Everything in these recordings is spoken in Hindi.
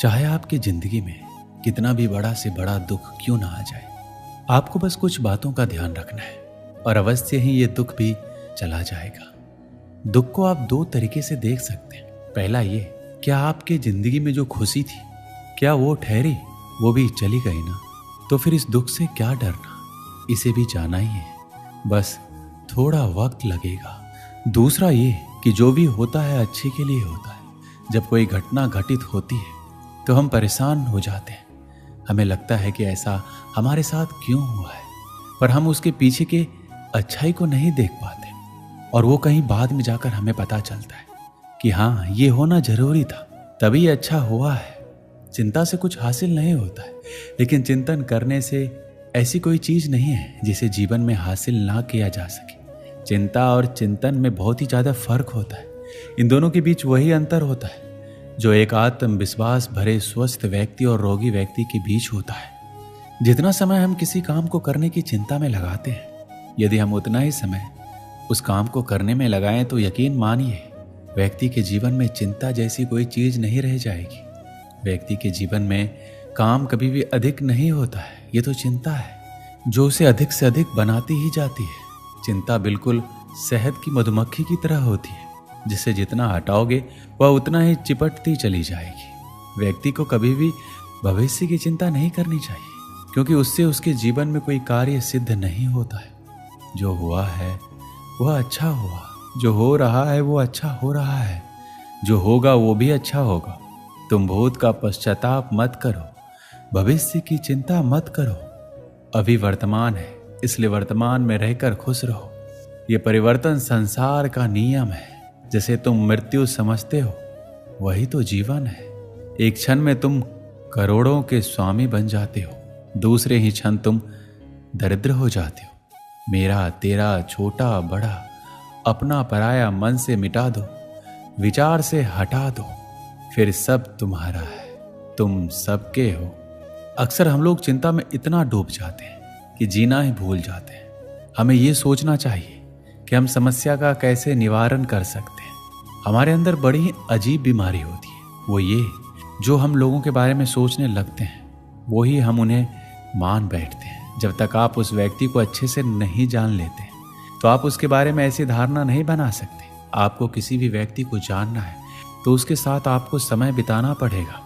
चाहे आपकी जिंदगी में कितना भी बड़ा से बड़ा दुख क्यों ना आ जाए, आपको बस कुछ बातों का ध्यान रखना है और अवश्य ही ये दुख भी चला जाएगा। दुख को आप दो तरीके से देख सकते हैं। पहला ये, क्या आपकी जिंदगी में जो खुशी थी क्या वो ठहरी? वो भी चली गई ना, तो फिर इस दुख से क्या डरना, इसे भी जाना ही है, बस थोड़ा वक्त लगेगा। दूसरा ये कि जो भी होता है अच्छे के लिए होता है। जब कोई घटना घटित होती है तो हम परेशान हो जाते हैं, हमें लगता है कि ऐसा हमारे साथ क्यों हुआ है, पर हम उसके पीछे के अच्छाई को नहीं देख पाते और वो कहीं बाद में जाकर हमें पता चलता है कि हाँ, ये होना जरूरी था, तभी अच्छा हुआ है। चिंता से कुछ हासिल नहीं होता है, लेकिन चिंतन करने से ऐसी कोई चीज नहीं है जिसे जीवन में हासिल ना किया जा सके। चिंता और चिंतन में बहुत ही ज्यादा फर्क होता है। इन दोनों के बीच वही अंतर होता है जो एक आत्मविश्वास भरे स्वस्थ व्यक्ति और रोगी व्यक्ति के बीच होता है। जितना समय हम किसी काम को करने की चिंता में लगाते हैं, यदि हम उतना ही समय उस काम को करने में लगाएं तो यकीन मानिए व्यक्ति के जीवन में चिंता जैसी कोई चीज नहीं रह जाएगी। व्यक्ति के जीवन में काम कभी भी अधिक नहीं होता है, ये तो चिंता है जो उसे अधिक से अधिक बनाती ही जाती है। चिंता बिल्कुल शहद की मधुमक्खी की तरह होती है, जिसे जितना हटाओगे वह उतना ही चिपटती चली जाएगी। व्यक्ति को कभी भी भविष्य की चिंता नहीं करनी चाहिए, क्योंकि उससे उसके जीवन में कोई कार्य सिद्ध नहीं होता है। जो हुआ है वह अच्छा हुआ, जो हो रहा है वो अच्छा हो रहा है, जो होगा वो भी अच्छा होगा। तुम भूत का पश्चाताप मत करो, भविष्य की चिंता मत करो। अभी वर्तमान है, इसलिए वर्तमान में रहकर खुश रहो। ये परिवर्तन संसार का नियम है। जैसे तुम मृत्यु समझते हो वही तो जीवन है। एक क्षण में तुम करोड़ों के स्वामी बन जाते हो, दूसरे ही क्षण तुम दरिद्र हो जाते हो। मेरा तेरा छोटा बड़ा अपना पराया मन से मिटा दो, विचार से हटा दो, फिर सब तुम्हारा है, तुम सबके हो। अक्सर हम लोग चिंता में इतना डूब जाते हैं कि जीना ही भूल जाते हैं। हमें ये सोचना चाहिए कि हम समस्या का कैसे निवारण कर सकते हैं। हमारे अंदर बड़ी ही अजीब बीमारी होती है, वो ये जो हम लोगों के बारे में सोचने लगते हैं वो ही हम उन्हें मान बैठते हैं। जब तक आप उस व्यक्ति को अच्छे से नहीं जान लेते तो आप उसके बारे में ऐसी धारणा नहीं बना सकते। आपको किसी भी व्यक्ति को जानना है तो उसके साथ आपको समय बिताना पड़ेगा।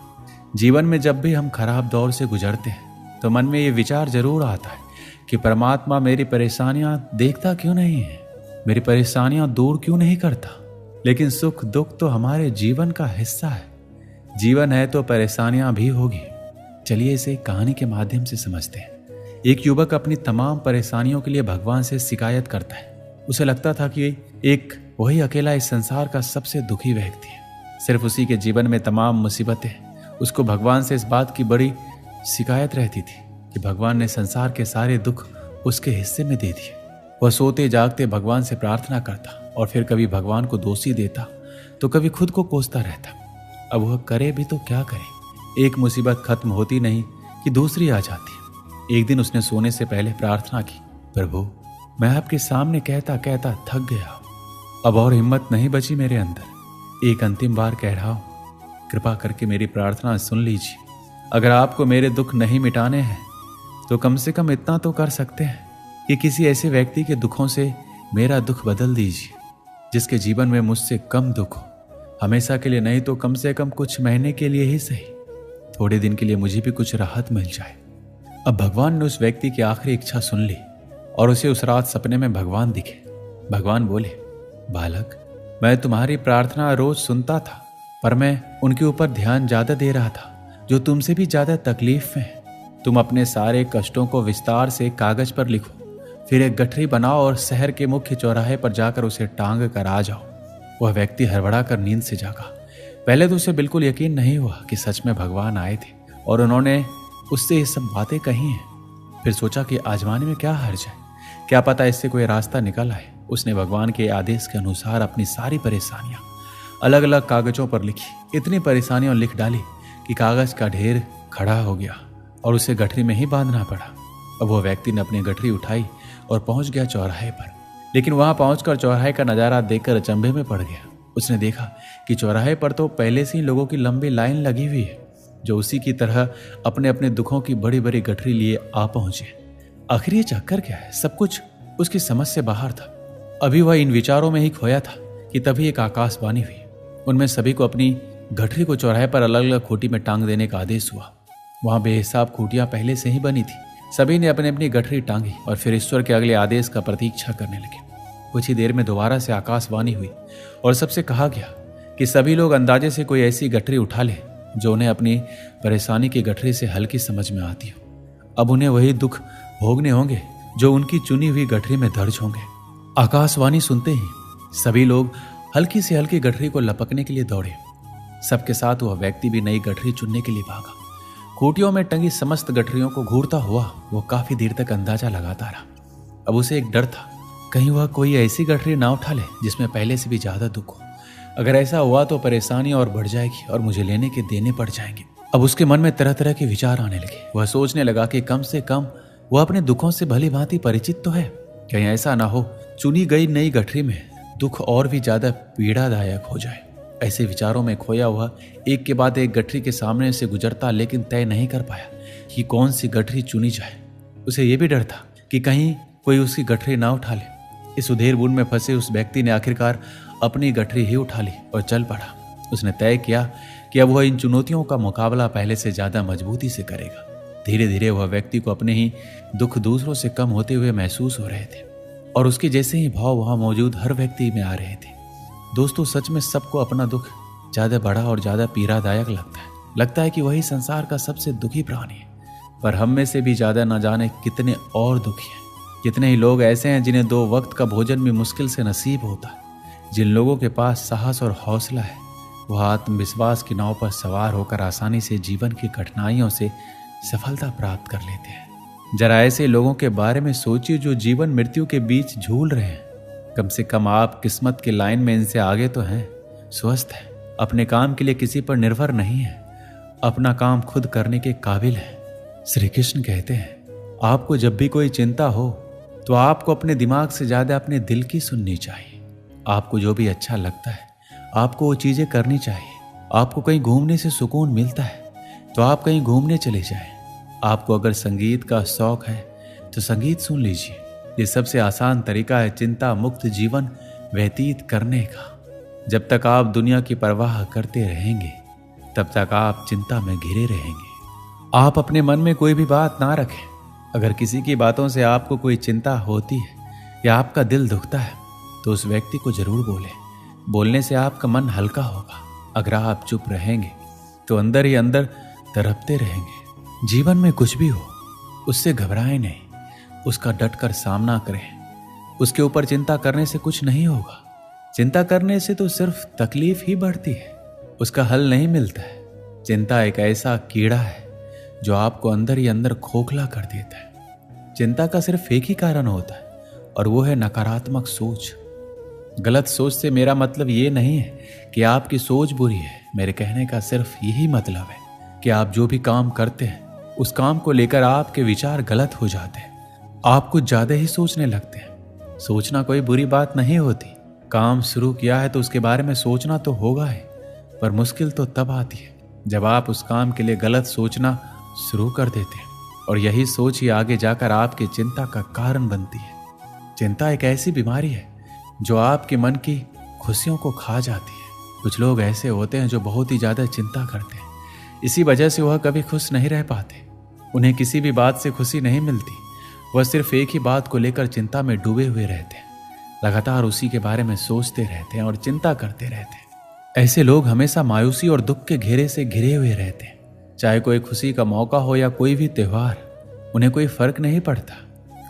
जीवन में जब भी हम खराब दौर से गुजरते हैं तो मन में ये विचार जरूर आता है कि परमात्मा मेरी परेशानियां देखता क्यों नहीं है, मेरी परेशानियां दूर क्यों नहीं करता। लेकिन सुख दुख तो हमारे जीवन का हिस्सा है। जीवन है तो परेशानियां भी होगी। चलिए इसे कहानी के माध्यम से समझते हैं। एक युवक अपनी तमाम परेशानियों के लिए भगवान से शिकायत करता है। उसे लगता था कि एक वही अकेला इस संसार का सबसे दुखी व्यक्ति है। सिर्फ उसी के जीवन में तमाम मुसीबतें। उसको भगवान से इस बात की बड़ी शिकायत रहती थी कि भगवान ने संसार के सारे दुख उसके हिस्से में दे दिए। वह सोते जागते भगवान से प्रार्थना करता और फिर कभी भगवान को दोषी देता तो कभी खुद को कोसता रहता। अब वह करे भी तो क्या करे, एक मुसीबत खत्म होती नहीं कि दूसरी आ जाती। एक दिन उसने सोने से पहले प्रार्थना की, प्रभु मैं आपके सामने कहता कहता थक गया, अब और हिम्मत नहीं बची मेरे अंदर। एक अंतिम बार कह रहा हूं, कृपा करके मेरी प्रार्थना सुन लीजिए। अगर आपको मेरे दुख नहीं मिटाने हैं तो कम से कम इतना तो कर सकते हैं कि किसी ऐसे व्यक्ति के दुखों से मेरा दुख बदल दीजिए जिसके जीवन में मुझसे कम दुख हो। हमेशा के लिए नहीं तो कम से कम कुछ महीने के लिए ही सही, थोड़े दिन के लिए मुझे भी कुछ राहत मिल जाए। अब भगवान ने उस व्यक्ति की आखिरी इच्छा सुन ली और उसे उस रात सपने में भगवान दिखे। भगवान बोले, बालक मैं तुम्हारी प्रार्थना रोज सुनता था, पर मैं उनके ऊपर ध्यान ज्यादा दे रहा था जो तुमसे भी ज्यादा तकलीफ में है। तुम अपने सारे कष्टों को विस्तार से कागज पर लिखो, फिर एक गठरी बनाओ और शहर के मुख्य चौराहे पर जाकर उसे टांग कर आ जाओ। वह व्यक्ति हड़बड़ा कर नींद से जागा। पहले तो उसे बिल्कुल यकीन नहीं हुआ कि सच में भगवान आए थे और उन्होंने उससे ये सब बातें कही हैं। फिर सोचा कि आजमाने में क्या हर्ज है, क्या पता इससे कोई रास्ता निकल आए। उसने भगवान के आदेश के अनुसार अपनी सारी परेशानियां अलग अलग कागजों पर लिखी। इतनी परेशानियां लिख डाली कि कागज का ढेर खड़ा हो गया और उसे गठरी में ही बांधना पड़ा। अब वह व्यक्ति ने अपनी गठरी उठाई और पहुंच गया चौराहे पर, लेकिन वहां पहुंचकर चौराहे का नजारा देखकर अचंभे में पड़ गया। उसने देखा कि चौराहे पर तो पहले से ही लोगों की लंबी लाइन लगी हुई है। जो उसी की तरह अपने अपने दुखों की बड़ी बड़ी गठरी लिए आ पहुंचे। आखिर ये चक्कर क्या है? सब कुछ उसकी समझ से बाहर था। अभी वह इन विचारों में ही खोया था कि तभी एक आकाशवाणी हुई। उनमें सभी को अपनी गठरी को चौराहे पर अलग अलग खूंटी में टांग देने का आदेश हुआ। वहां बेहिसाब खूंटियां पहले से ही बनी थी। सभी ने अपनी अपनी गठरी टांगी और फिर ईश्वर के अगले आदेश का प्रतीक्षा करने लगे। कुछ ही देर में दोबारा से आकाशवाणी हुई और सबसे कहा गया कि सभी लोग अंदाजे से कोई ऐसी गठरी उठा ले जो उन्हें अपनी परेशानी की गठरी से हल्की समझ में आती हो। अब उन्हें वही दुख भोगने होंगे जो उनकी चुनी हुई गठरी में दर्ज होंगे। आकाशवाणी सुनते ही सभी लोग हल्की से हल्की गठरी को लपकने के लिए दौड़े। सबके साथ वह व्यक्ति भी नई गठरी चुनने के लिए भागा। खूंटियों में टंगी समस्त गठरियों को घूरता हुआ वो काफी देर तक अंदाजा लगाता रहा। अब उसे एक डर था, कहीं वह कोई ऐसी गठरी ना उठा ले जिसमें पहले से भी ज्यादा दुख हो। अगर ऐसा हुआ तो परेशानी और बढ़ जाएगी और मुझे लेने के देने पड़ जाएंगे। अब उसके मन में तरह तरह के विचार आने लगे। वह सोचने लगा कि कम से कम वह अपने दुखों से भली भांति परिचित तो है। कहीं ऐसा ना हो चुनी गई नई गठरी में दुख और भी ज्यादा पीड़ादायक हो जाए। ऐसे विचारों में खोया हुआ एक के बाद एक गठरी के सामने से गुजरता, लेकिन तय नहीं कर पाया कि कौन सी गठरी चुनी जाए। उसे यह भी डर था कि कहीं कोई उसकी गठरी ना उठा ले। इस उधेड़-बुन में फंसे उस व्यक्ति ने आखिरकार अपनी गठरी ही उठा ली और चल पड़ा। उसने तय किया कि अब वह इन चुनौतियों का मुकाबला पहले से ज्यादा मजबूती से करेगा। धीरे धीरे वह व्यक्ति को अपने ही दुख दूसरों से कम होते हुए महसूस हो रहे थे और उसके जैसे ही भाव वहां मौजूद हर व्यक्ति में आ रहे थे। दोस्तों, सच में सबको अपना दुख ज्यादा बड़ा और ज्यादा पीड़ादायक लगता है कि वही संसार का सबसे दुखी प्राणी है। पर हम में से भी ज्यादा न जाने कितने और दुखी हैं। कितने ही लोग ऐसे हैं जिन्हें 2 वक्त का भोजन भी मुश्किल से नसीब होता है। जिन लोगों के पास साहस और हौसला है वह आत्मविश्वास की नाव पर सवार होकर आसानी से जीवन की कठिनाइयों से सफलता प्राप्त कर लेते हैं। जरा ऐसे लोगों के बारे में सोचिए जो जीवन मृत्यु के बीच झूल रहे हैं। कम से कम आप किस्मत की लाइन में इनसे आगे तो हैं, स्वस्थ हैं, अपने काम के लिए किसी पर निर्भर नहीं है, अपना काम खुद करने के काबिल है। श्री कृष्ण कहते हैं, आपको जब भी कोई चिंता हो तो आपको अपने दिमाग से ज्यादा अपने दिल की सुननी चाहिए। आपको जो भी अच्छा लगता है आपको वो चीजें करनी चाहिए। आपको कहीं घूमने से सुकून मिलता है तो आप कहीं घूमने चले जाएं। आपको अगर संगीत का शौक है तो संगीत सुन लीजिए। ये सबसे आसान तरीका है चिंता मुक्त जीवन व्यतीत करने का। जब तक आप दुनिया की परवाह करते रहेंगे तब तक आप चिंता में घिरे रहेंगे। आप अपने मन में कोई भी बात ना रखें। अगर किसी की बातों से आपको कोई चिंता होती है या आपका दिल दुखता है तो उस व्यक्ति को जरूर बोलें। बोलने से आपका मन हल्का होगा। अगर आप चुप रहेंगे तो अंदर ही अंदर तड़पते रहेंगे। जीवन में कुछ भी हो उससे घबराएं नहीं, उसका डटकर सामना करें। उसके ऊपर चिंता करने से कुछ नहीं होगा। चिंता करने से तो सिर्फ तकलीफ ही बढ़ती है, उसका हल नहीं मिलता है। चिंता एक ऐसा कीड़ा है जो आपको अंदर ही अंदर खोखला कर देता है। चिंता का सिर्फ एक ही कारण होता है और वो है नकारात्मक सोच। गलत सोच से मेरा मतलब ये नहीं है कि आपकी सोच बुरी है। मेरे कहने का सिर्फ यही मतलब है कि आप जो भी काम करते हैं उस काम को लेकर आपके विचार गलत हो जाते हैं। आप कुछ ज्यादा ही सोचने लगते हैं। सोचना कोई बुरी बात नहीं होती। काम शुरू किया है तो उसके बारे में सोचना तो होगा ही, पर मुश्किल तो तब आती है जब आप उस काम के लिए गलत सोचना शुरू कर देते हैं और यही सोच ही आगे जाकर आपकी चिंता का कारण बनती है। चिंता एक ऐसी बीमारी है जो आपके मन की खुशियों को खा जाती है। कुछ लोग ऐसे होते हैं जो बहुत ही ज्यादा चिंता करते हैं। इसी वजह से वह कभी खुश नहीं रह पाते। उन्हें किसी भी बात से खुशी नहीं मिलती। वह सिर्फ एक ही बात को लेकर चिंता में डूबे हुए रहते हैं। लगातार उसी के बारे में सोचते रहते हैं और चिंता करते रहते हैं। ऐसे लोग हमेशा मायूसी और दुख के घेरे से घिरे हुए रहते हैं। चाहे कोई खुशी का मौका हो या कोई भी त्योहार, उन्हें कोई फर्क नहीं पड़ता।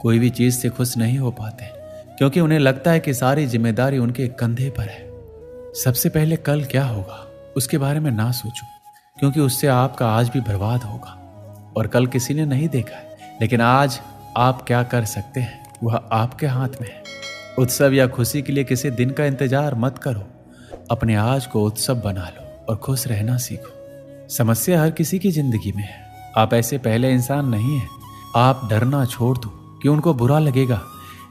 कोई भी चीज से खुश नहीं हो पाते क्योंकि उन्हें लगता है कि सारी जिम्मेदारी उनके कंधे पर है। सबसे पहले कल क्या होगा उसके बारे में ना सोचो, क्योंकि उससे आपका आज भी बर्बाद होगा। और कल किसी ने नहीं देखा है, लेकिन आज आप क्या कर सकते हैं वह आपके हाथ में है। उत्सव या खुशी के लिए किसी दिन का इंतजार मत करो। अपने आज को उत्सव बना लो और खुश रहना सीखो। समस्या हर किसी की जिंदगी में है। आप ऐसे पहले इंसान नहीं हैं। आप डरना छोड़ दो कि उनको बुरा लगेगा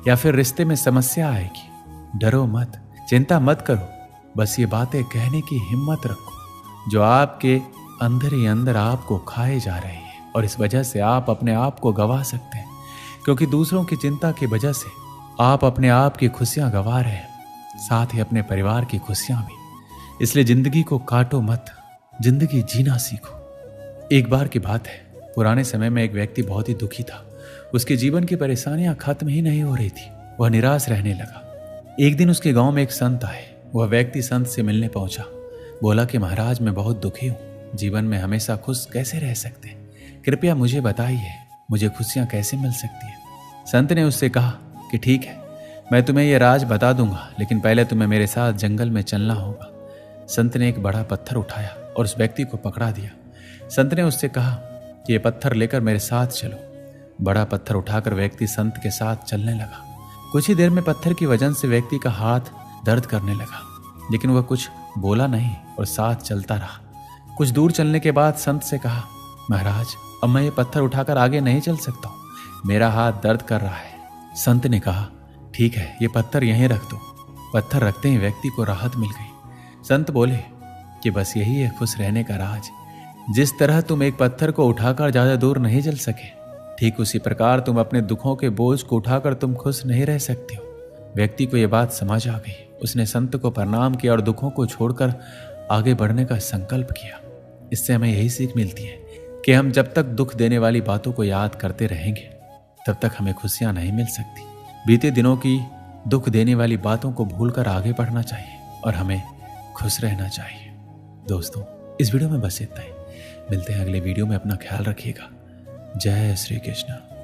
या फिर रिश्ते में समस्या आएगी। डरो मत, चिंता मत करो। बस ये बातें कहने की हिम्मत रखो जो आपके अंदर ही अंदर आपको खाए जा रही है और इस वजह से आप अपने आप को गवा सकते हैं, क्योंकि दूसरों की चिंता की वजह से आप अपने आप की खुशियां गवा रहे हैं, साथ ही अपने परिवार की खुशियां भी। इसलिए जिंदगी को काटो मत, जिंदगी जीना सीखो। एक बार की बात है, पुराने समय में एक व्यक्ति बहुत ही दुखी था। उसके जीवन की परेशानियां खत्म ही नहीं हो रही थी। वह निराश रहने लगा। एक दिन उसके गांव में एक संत आए। वह व्यक्ति संत से मिलने पहुंचा। बोला कि महाराज, मैं बहुत दुखी हूं, जीवन में हमेशा खुश कैसे रह सकते हैं, कृपया मुझे बताइए, मुझे खुशियां कैसे मिल सकती हैं। संत ने उससे कहा कि ठीक है, मैं तुम्हें यह राज बता दूंगा, लेकिन पहले तुम्हें मेरे साथ जंगल में चलना होगा। संत ने एक बड़ा पत्थर उठाया और उस व्यक्ति को पकड़ा दिया। संत ने उससे कहा कि यह पत्थर लेकर मेरे साथ चलो। बड़ा पत्थर उठाकर व्यक्ति संत के साथ चलने लगा। कुछ ही देर में पत्थर की वजन से व्यक्ति का हाथ दर्द करने लगा, लेकिन वह कुछ बोला नहीं और साथ चलता रहा। कुछ दूर चलने के बाद संत से कहा, महाराज, अब मैं ये पत्थर उठाकर आगे नहीं चल सकता हूँ, मेरा हाथ दर्द कर रहा है। संत ने कहा, ठीक है, ये पत्थर यहीं रख दो। पत्थर रखते ही व्यक्ति को राहत मिल गई। संत बोले कि बस यही है खुश रहने का राज। जिस तरह तुम एक पत्थर को उठाकर ज्यादा दूर नहीं चल सके, ठीक उसी प्रकार तुम अपने दुखों के बोझ को उठाकर तुम खुश नहीं रह सकते हो। व्यक्ति को यह बात समझ आ गई। उसने संत को प्रणाम किया और दुखों को छोड़कर आगे बढ़ने का संकल्प किया। इससे हमें यही सीख मिलती है कि हम जब तक दुख देने वाली बातों को याद करते रहेंगे, तब तक हमें खुशियां नहीं मिल सकती। बीते दिनों की दुख देने वाली बातों को भूलकर आगे बढ़ना चाहिए और हमें खुश रहना चाहिए। दोस्तों, इस वीडियो में बस इतना ही। मिलते हैं अगले वीडियो में। अपना ख्याल रखिएगा। जय श्री कृष्ण।